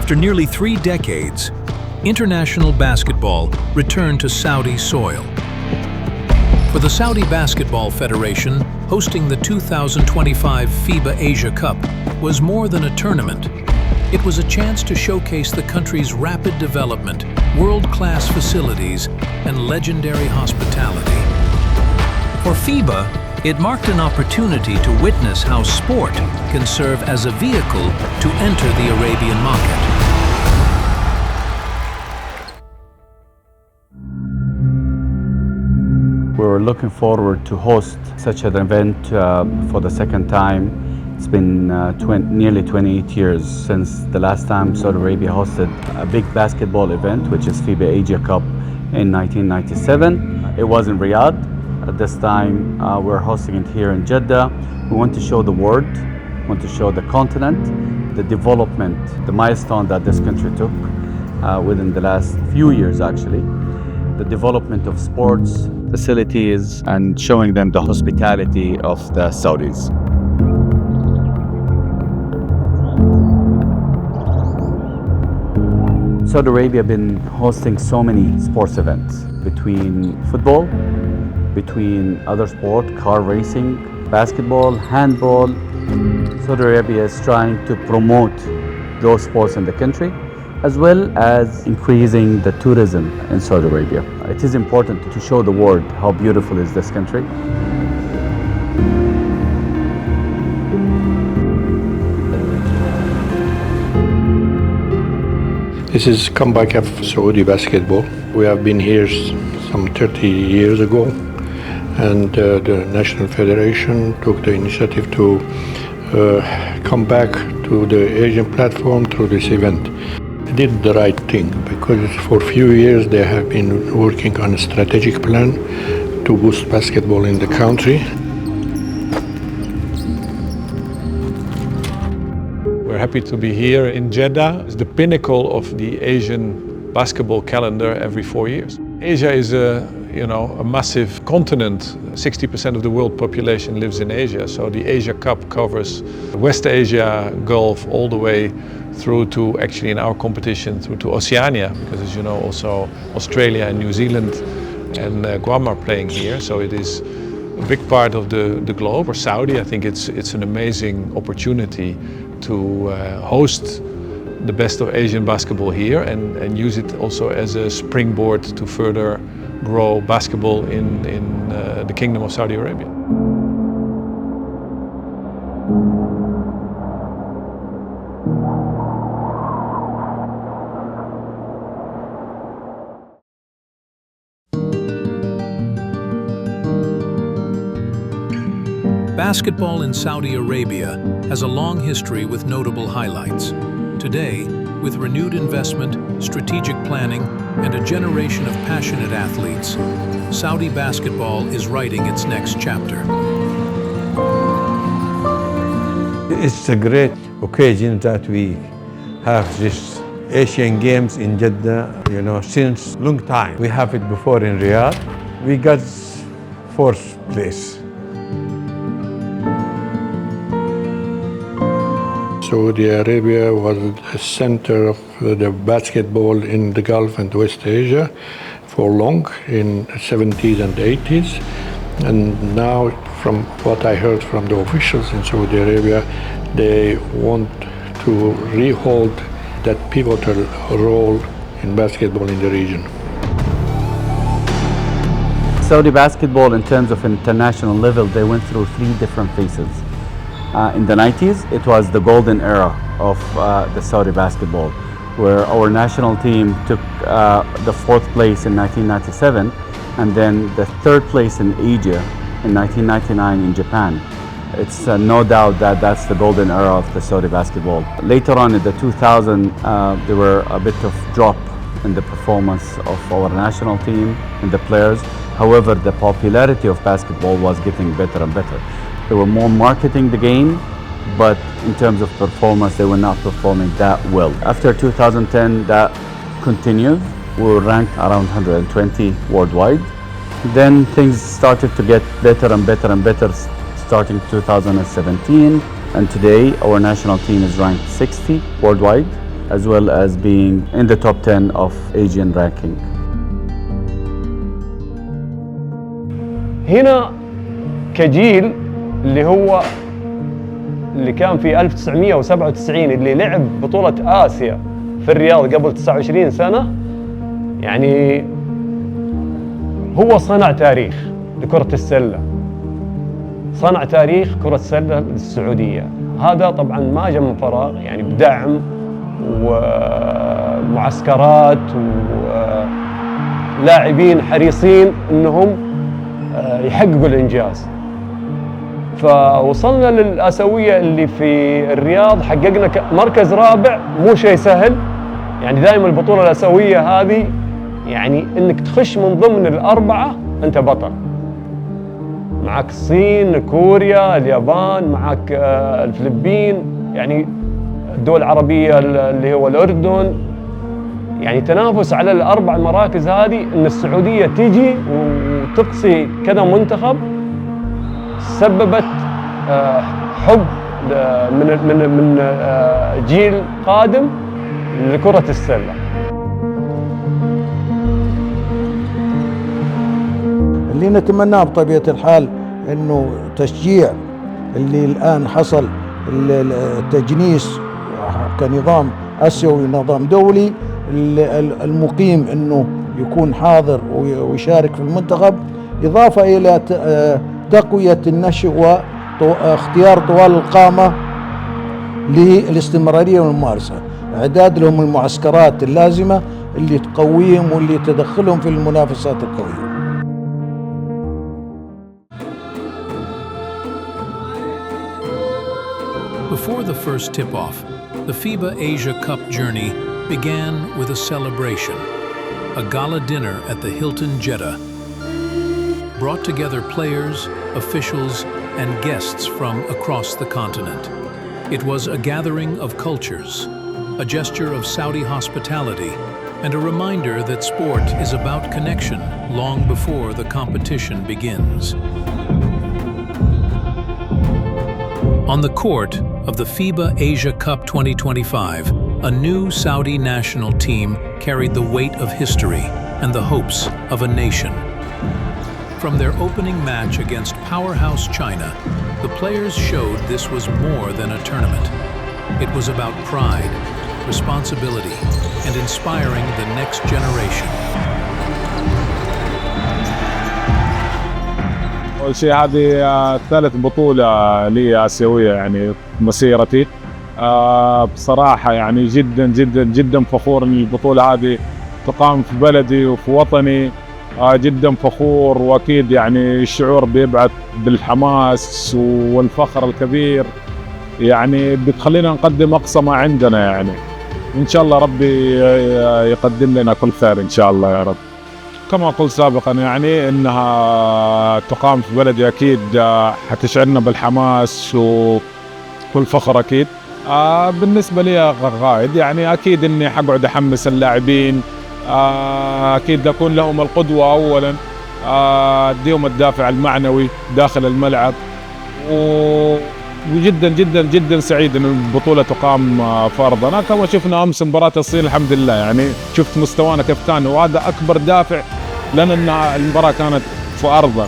After nearly 3 decades, international basketball returned to Saudi soil. For the Saudi Basketball Federation, hosting the 2025 FIBA Asia Cup was more than a tournament. It was a chance to showcase the country's rapid development, world-class facilities, and legendary hospitality. For FIBA, it marked an opportunity to witness how sport can serve as a vehicle to enter the Arabian market. We were looking forward to host such an event for the second time. It's been nearly 28 years since the last time Saudi Arabia hosted a big basketball event, which is FIBA Asia Cup in 1997. It was in Riyadh. At this time, we're hosting it here in Jeddah. We want to show the world, want to show the continent, the development, the milestone that this country took within the last few years actually. The development of sports facilities and showing them the hospitality of the Saudis. Saudi Arabia has been hosting so many sports events between football, between other sports, car racing, basketball, handball. Saudi Arabia is trying to promote those sports in the country, as well as increasing the tourism in Saudi Arabia. It is important to show the world how beautiful is this country. This is comeback of Saudi basketball. We have been here some 30 years ago, and the National Federation took the initiative to come back to the Asian platform through this event. They did the right thing because for a few years they have been working on a strategic plan to boost basketball in the country. We're happy to be here in Jeddah. It's the pinnacle of the Asian basketball calendar every 4 years. Asia is a massive continent. 60% of the world population lives in Asia, so the Asia Cup covers West Asia, Gulf, all the way through to, actually in our competition, through to Oceania, because as you know, also Australia and New Zealand and Guam are playing here, so it is a big part of the globe. For Saudi, I think it's an amazing opportunity to host the best of Asian basketball here and use it also as a springboard to further grow basketball in the Kingdom of Saudi Arabia. Basketball in Saudi Arabia has a long history with notable highlights. Today, with renewed investment, strategic planning, and a generation of passionate athletes, Saudi basketball is writing its next chapter. It's a great occasion that we have this Asian Games in Jeddah, since long time. We have it before in Riyadh. We got 4th place. Saudi Arabia was the center of the basketball in the Gulf and West Asia for long, in the 70s and 80s. And now, from what I heard from the officials in Saudi Arabia, they want to rehold that pivotal role in basketball in the region. Saudi basketball, in terms of international level, they went through 3 different phases. In the 90s, it was the golden era of the Saudi basketball, where our national team took the 4th place in 1997 and then the 3rd place in Asia in 1999 in Japan. It's no doubt that that's the golden era of the Saudi basketball. Later on in the 2000s, there were a bit of drop in the performance of our national team and the players. However, the popularity of basketball was getting better and better. They were more marketing the game, but in terms of performance, they were not performing that well. After 2010, that continued. We were ranked around 120 worldwide. Then things started to get better and better and better, starting 2017. And today, our national team is ranked 60 worldwide. as well as being in the top 10 of Asian ranking. هنا كجيل اللي كان في 1997 اللي لعب بطولة آسيا في الرياض قبل 29 سنة، يعني هو صنع تاريخ لكرة السلة، صنع تاريخ كرة السلة للسعودية. هذا طبعا ما جاء من فراغ، يعني بدعم ومعسكرات ولاعبين حريصين انهم يحققوا الانجاز. فوصلنا للآسيوية اللي في الرياض، حققنا مركز رابع، مو شيء سهل. يعني دائما البطولة الآسيوية هذه يعني انك تخش من ضمن الأربعة انت بطل. معك الصين، كوريا، اليابان، معك الفلبين، يعني الدول العربية اللي هو الأردن. يعني تنافس على الأربع مراكز هذه، ان السعودية تيجي وتقصي كذا منتخب، سببت حب من جيل قادم لكرة السلة. اللي نتمناه بطبيعة الحال انه تشجيع اللي الان حصل، التجنيس كنظام اسيوي نظام دولي، المقيم انه يكون حاضر ويشارك في المنتخب، اضافة الى تقوية النشء واختيار طوال القامة للاستمرارية والممارسة، اعداد لهم المعسكرات اللازمة اللي تقويهم واللي تدخلهم في المنافسات القوية. Before the first tip-off, the FIBA Asia Cup journey began with a celebration. A gala dinner at the Hilton Jeddah brought together players, officials, and guests from across the continent. It was a gathering of cultures, a gesture of Saudi hospitality, and a reminder that sport is about connection long before the competition begins. On the court of the FIBA Asia Cup 2025, a new Saudi national team carried the weight of history and the hopes of a nation. From their opening match against powerhouse China, the players showed this was more than a tournament. It was about pride, responsibility, and inspiring the next generation. أول شيء هذه ثالث بطولة لي آسيوية يعني مسيرتي. بصراحة يعني جدا جدا جدا فخور إن البطولة هذه تقام في بلدي وفي وطني. جدا فخور، وأكيد يعني الشعور بيبعث بالحماس والفخر الكبير، يعني بتخلينا نقدم أقصى ما عندنا. يعني إن شاء الله ربي يقدم لنا كل خير إن شاء الله يا رب. كما قلت سابقا يعني انها تقام في بلدي، اكيد حتشعرنا بالحماس والفخر اكيد. بالنسبه لي غايد يعني اكيد اني حقعد احمس اللاعبين، اكيد اكون لهم القدوه اولا، اديهم الدافع المعنوي داخل الملعب. وجدا جدا جدا سعيد ان البطوله تقام في ارضنا. كما شفنا امس مباراه الصين الحمد لله، يعني شفت مستوانا كيف كان، وهذا اكبر دافع لنا ان المباراه كانت في ارضنا.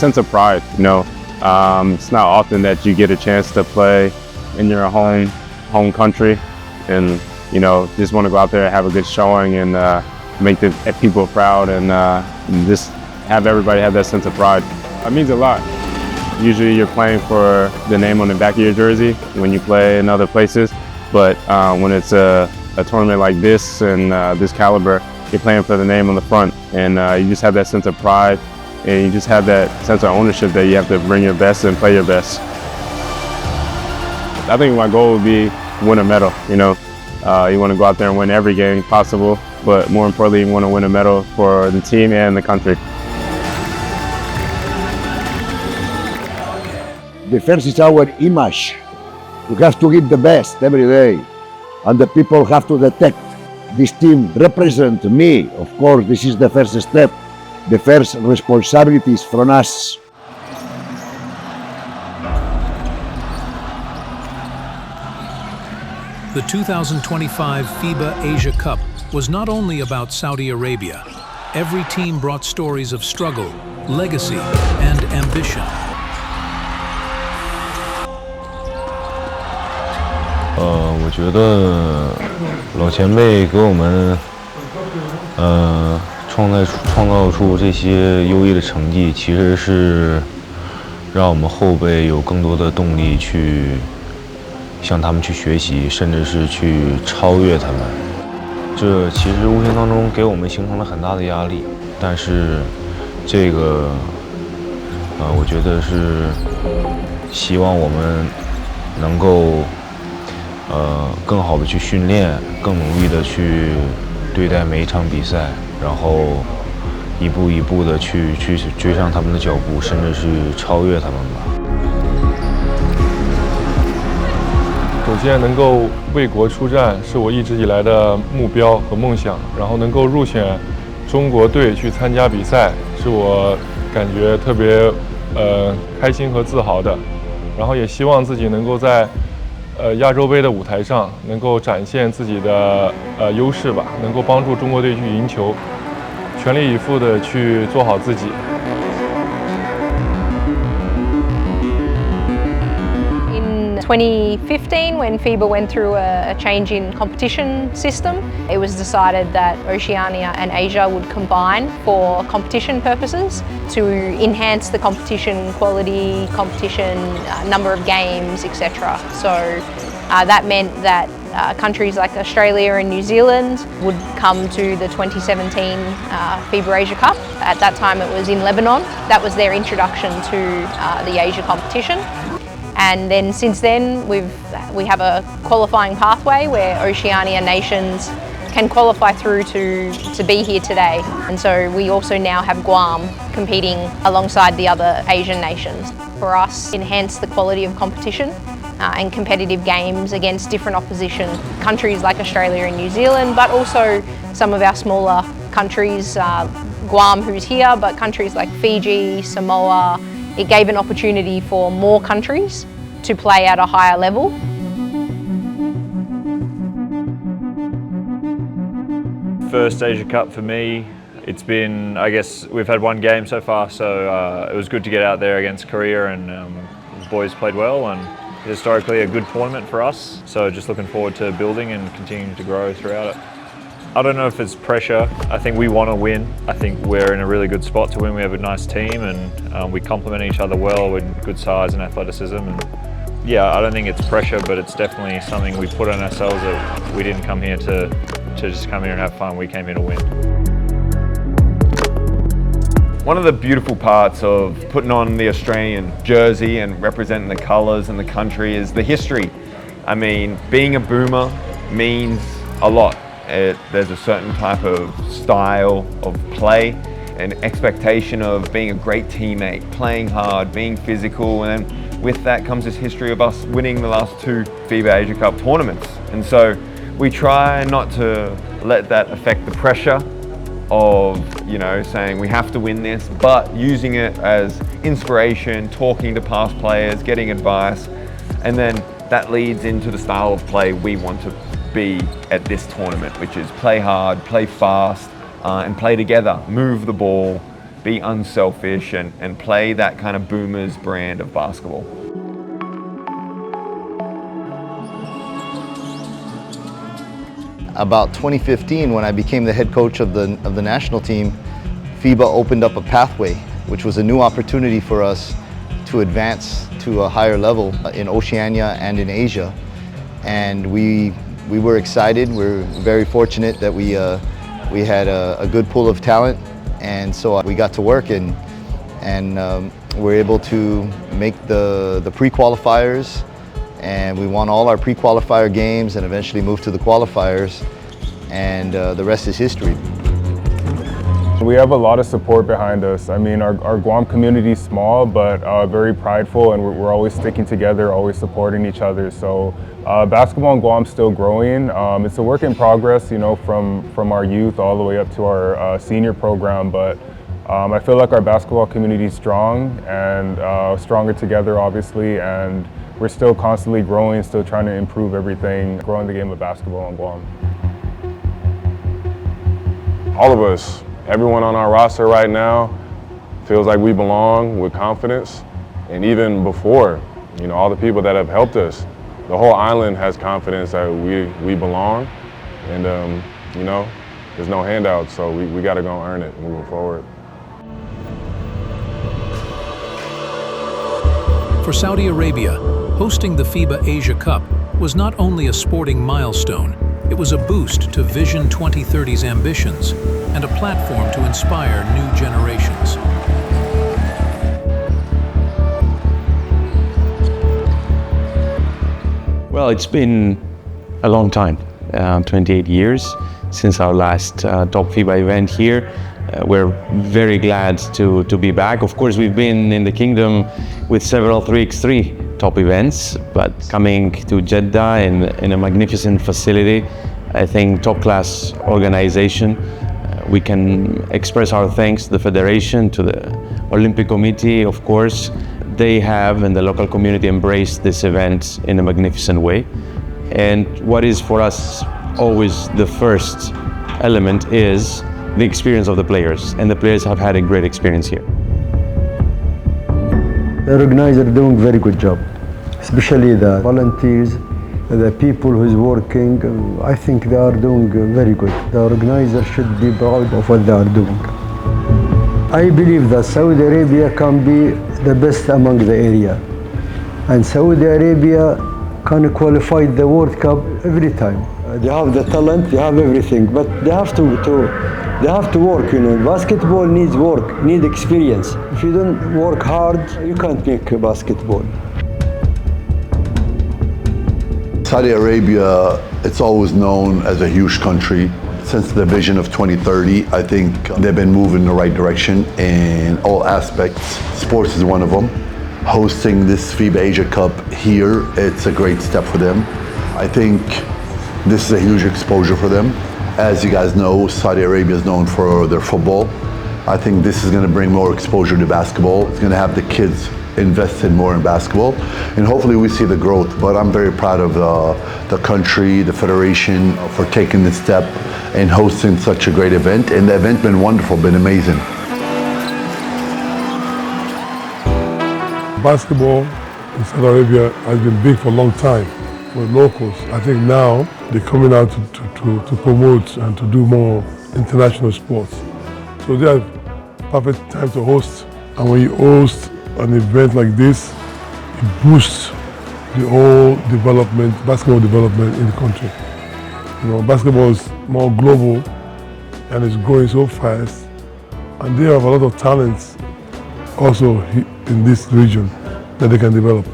Sense of pride, you know. It's not often that you get a chance to play in your home country, and you know, just want to go out there and have a good showing and make the people proud, and just have everybody have that sense of pride. It means a lot. Usually you're playing for the name on the back of your jersey when you play in other places, but when it's a tournament like this and this caliber, you're playing for the name on the front, and you just have that sense of pride, and you just have that sense of ownership that you have to bring your best and play your best. I think my goal would be win a medal, you know. You want to go out there and win every game possible, but more importantly, you want to win a medal for the team and the country. The first is our image. We have to give the best every day, and the people have to detect this team represent me. Of course, this is the first step. The first responsibilities from us. The 2025 FIBA Asia Cup was not only about Saudi Arabia. Every team brought stories of struggle, legacy, and ambition. 我觉得老前辈给我们创造出这些优异的成绩，其实是让我们后辈有更多的动力去向他们去学习，甚至是去超越他们。这其实无形当中给我们形成了很大的压力，但是这个我觉得是希望我们能够更好的去训练，更努力的去对待每一场比赛，然后一步一步的去追上他们的脚步，甚至是超越他们吧。首先，能够为国出战是我一直以来的目标和梦想，然后能够入选中国队去参加比赛，是我感觉特别开心和自豪的。然后也希望自己能够在亚洲杯的舞台上能够展现自己的优势吧，能够帮助中国队去赢球，全力以赴的去做好自己。In 2015, when FIBA went through a change in competition system, it was decided that Oceania and Asia would combine for competition purposes to enhance the competition quality, competition number of games, etc. So that meant that countries like Australia and New Zealand would come to the 2017 FIBA Asia Cup. At that time it was in Lebanon. That was their introduction to the Asia competition. And then since then we have a qualifying pathway where Oceania nations can qualify through to be here today. And so we also now have Guam competing alongside the other Asian nations. For us, enhance the quality of competition and competitive games against different opposition, countries like Australia and New Zealand, but also some of our smaller countries, Guam who's here, but countries like Fiji, Samoa. It gave an opportunity for more countries to play at a higher level. First Asia Cup for me, it's been, I guess, we've had one game so far, so it was good to get out there against Korea, and the boys played well, and historically a good tournament for us, so just looking forward to building and continuing to grow throughout it. I don't know if it's pressure. I think we want to win. I think we're in a really good spot to win. We have a nice team, and we complement each other well with good size and athleticism. And yeah, I don't think it's pressure, but it's definitely something we put on ourselves, that we didn't come here to just come here and have fun. We came here to win. One of the beautiful parts of putting on the Australian jersey and representing the colours and the country is the history. I mean, being a boomer means a lot. There's a certain type of style of play, an expectation of being a great teammate, playing hard, being physical, and then with that comes this history of us winning the last 2 FIBA Asia Cup tournaments. And so we try not to let that affect the pressure of, you know, saying we have to win this, but using it as inspiration, talking to past players, getting advice, and then that leads into the style of play we want to be at this tournament, which is play hard, play fast, and play together, move the ball, be unselfish, and play that kind of Boomers brand of basketball. About 2015, when I became the head coach of the national team, FIBA opened up a pathway, which was a new opportunity for us to advance to a higher level in Oceania and in Asia. And we were excited. We're very fortunate that we had a good pool of talent, and so we got to work and we're able to make the pre-qualifiers, and we won all our pre-qualifier games and eventually moved to the qualifiers, and the rest is history. We have a lot of support behind us. I mean, our Guam community is small, but very prideful, and we're always sticking together, always supporting each other. So basketball in Guam is still growing. It's a work in progress, you know, from our youth all the way up to our senior program, but I feel like our basketball community is strong and stronger together, obviously, and we're still constantly growing, still trying to improve everything, growing the game of basketball in Guam. All of us, everyone on our roster right now feels like we belong with confidence. And even before, all the people that have helped us, the whole island has confidence that we belong. And, there's no handouts, so we got to go earn it moving forward. For Saudi Arabia, hosting the FIBA Asia Cup was not only a sporting milestone, it was a boost to Vision 2030's ambitions and a platform to inspire new generations. Well, it's been a long time, 28 years since our last top FIBA event here. We're very glad to be back. Of course, we've been in the kingdom with several 3x3 top events, but coming to Jeddah in a magnificent facility, I think top-class organization. We can express our thanks to the Federation, to the Olympic Committee, of course. They have, and the local community, embraced this event in a magnificent way. And what is for us always the first element is the experience of the players, and the players have had a great experience here. The organizers are doing a very good job, especially the volunteers, the people who's working. I think they are doing very good. The organizers should be proud of what they are doing. I believe that Saudi Arabia can be the best among the area, and Saudi Arabia can qualify the World Cup every time. They have the talent, they have everything, but they have to work. Basketball needs work, needs experience. If you don't work hard, you can't make basketball. Saudi Arabia, it's always known as a huge country. Since the vision of 2030, I think they've been moving in the right direction in all aspects. Sports is one of them. Hosting this FIBA Asia Cup here, it's a great step for them. I think this is a huge exposure for them. As you guys know, Saudi Arabia is known for their football. I think this is going to bring more exposure to basketball. It's going to have the kids invested more in basketball, and hopefully we see the growth. But I'm very proud of the country, the federation, for taking this step and hosting such a great event. And the event's been wonderful, been amazing. Basketball in Saudi Arabia has been big for a long time for locals. I think now they're coming out to promote and to do more international sports. So they have perfect time to host. And when you host an event like this, it boosts the whole development, basketball development in the country. Basketball is more global and it's growing so fast. And they have a lot of talents also in this region that they can develop.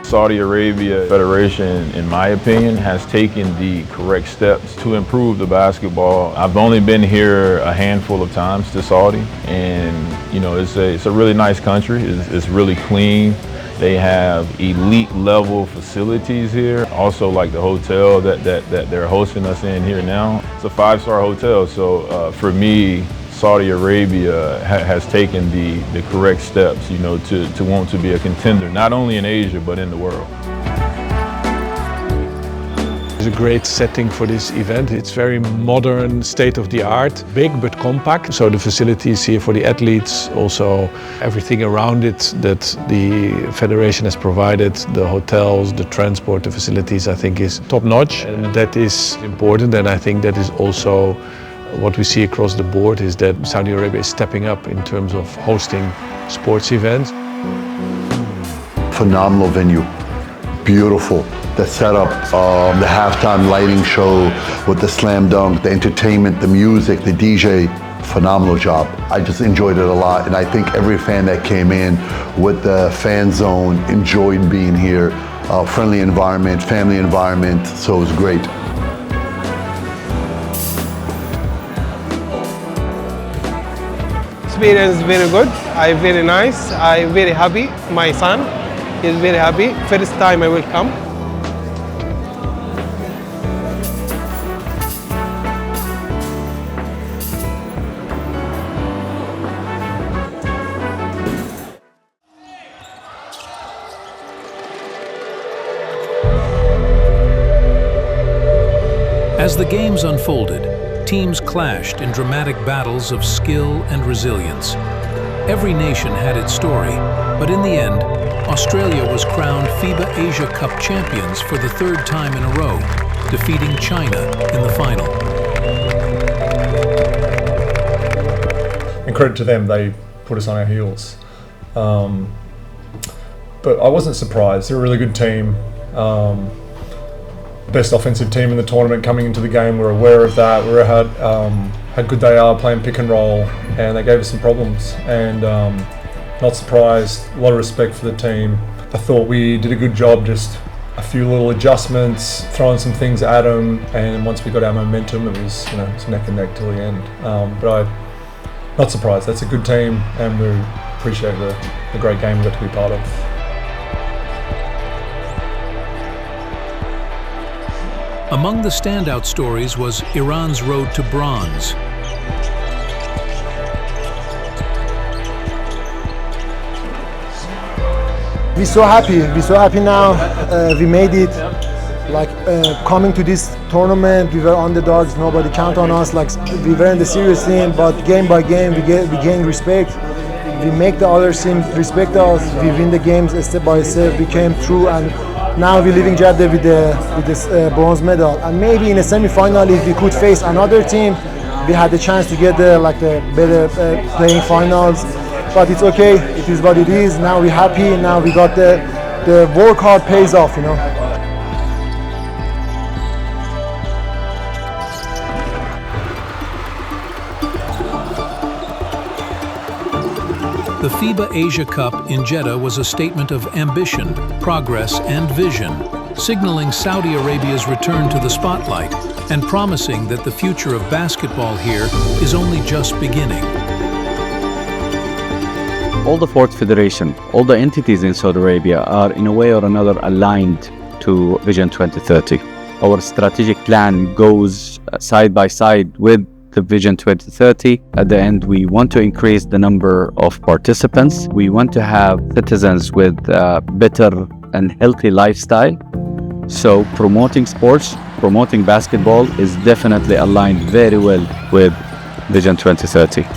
Saudi Arabia Federation, in my opinion, has taken the correct steps to improve the basketball. I've only been here a handful of times to Saudi, and it's a really nice country. It's really clean. They have elite level facilities here. Also, like the hotel that they're hosting us in here now. It's a 5-star hotel, so for me, Saudi Arabia has taken the correct steps, to want to be a contender, not only in Asia, but in the world. It's a great setting for this event. It's very modern, state-of-the-art, big but compact. So the facilities here for the athletes, also everything around it that the federation has provided, the hotels, the transport, the facilities, I think is top-notch. And that is important, and I think that is also what we see across the board is that Saudi Arabia is stepping up in terms of hosting sports events. Phenomenal venue, beautiful. The setup, the halftime lighting show with the slam dunk, the entertainment, the music, the DJ, phenomenal job. I just enjoyed it a lot, and I think every fan that came in with the fan zone enjoyed being here. Friendly environment, family environment, so it was great. Experience very good. I very nice. I very happy. My son is very happy. First time I will come. As the games unfolded, teams clashed in dramatic battles of skill and resilience. Every nation had its story, but in the end, Australia was crowned FIBA Asia Cup champions for the third time in a row, defeating China in the final. And credit to them, they put us on our heels. But I wasn't surprised. They're a really good team. Best offensive team in the tournament coming into the game. We're aware of that. We had how good they are playing pick and roll, and they gave us some problems. And not surprised. A lot of respect for the team. I thought we did a good job, just a few little adjustments, throwing some things at them, and once we got our momentum, it was it was neck and neck till the end. But I'm not surprised. That's a good team, and we appreciate the great game we got to be part of. Among the standout stories was Iran's road to bronze. We're so happy now. We made it. Like coming to this tournament, we were underdogs. Nobody counted on us. Like we weren't the serious team, but game by game, we gain respect. We make the other team respect us. We win the games step by step. We came through, and now we're leaving Jeddah with this bronze medal. And maybe in a semi-final, if we could face another team, we had the chance to get the better playing finals. But it's okay. It is what it is. Now we're happy. Now we got the work hard pays off. The FIBA Asia Cup in Jeddah was a statement of ambition, progress, and vision, signaling Saudi Arabia's return to the spotlight and promising that the future of basketball here is only just beginning. All the sports federation, all the entities in Saudi Arabia are in a way or another aligned to Vision 2030. Our strategic plan goes side by side with the Vision 2030. At the end, we want to increase the number of participants. We want to have citizens with better and healthy lifestyle. So promoting sports, promoting basketball is definitely aligned very well with Vision 2030.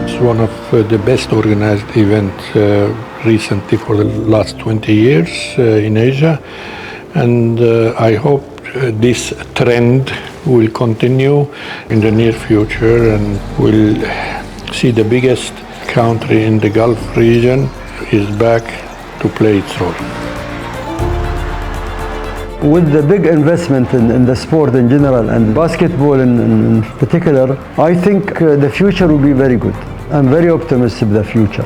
It's one of the best organized events recently for the last 20 years in Asia, and I hope this trend will continue in the near future, and we'll see the biggest country in the Gulf region is back to play its role. With the big investment in the sport in general and basketball in particular, I think the future will be very good. I'm very optimistic about the future.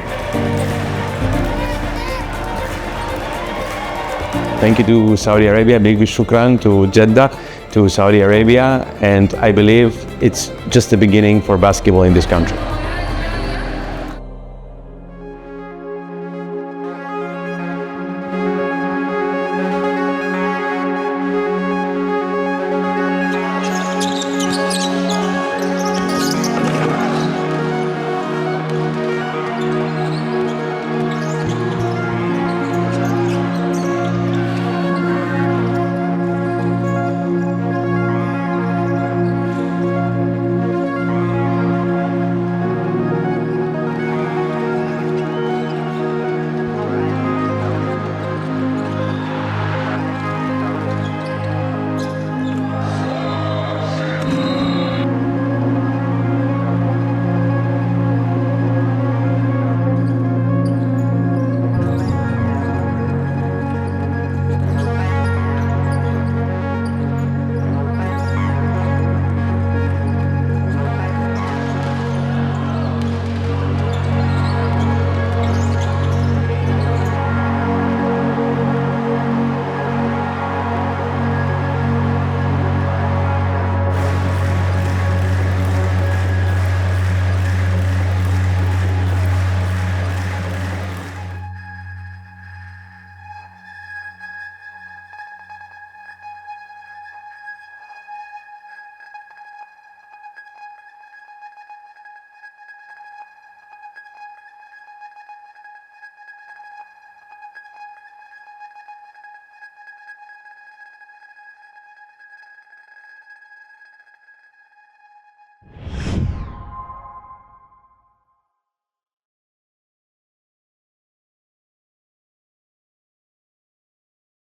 Thank you to Saudi Arabia, big shukran to Jeddah, to Saudi Arabia, and I believe it's just the beginning for basketball in this country.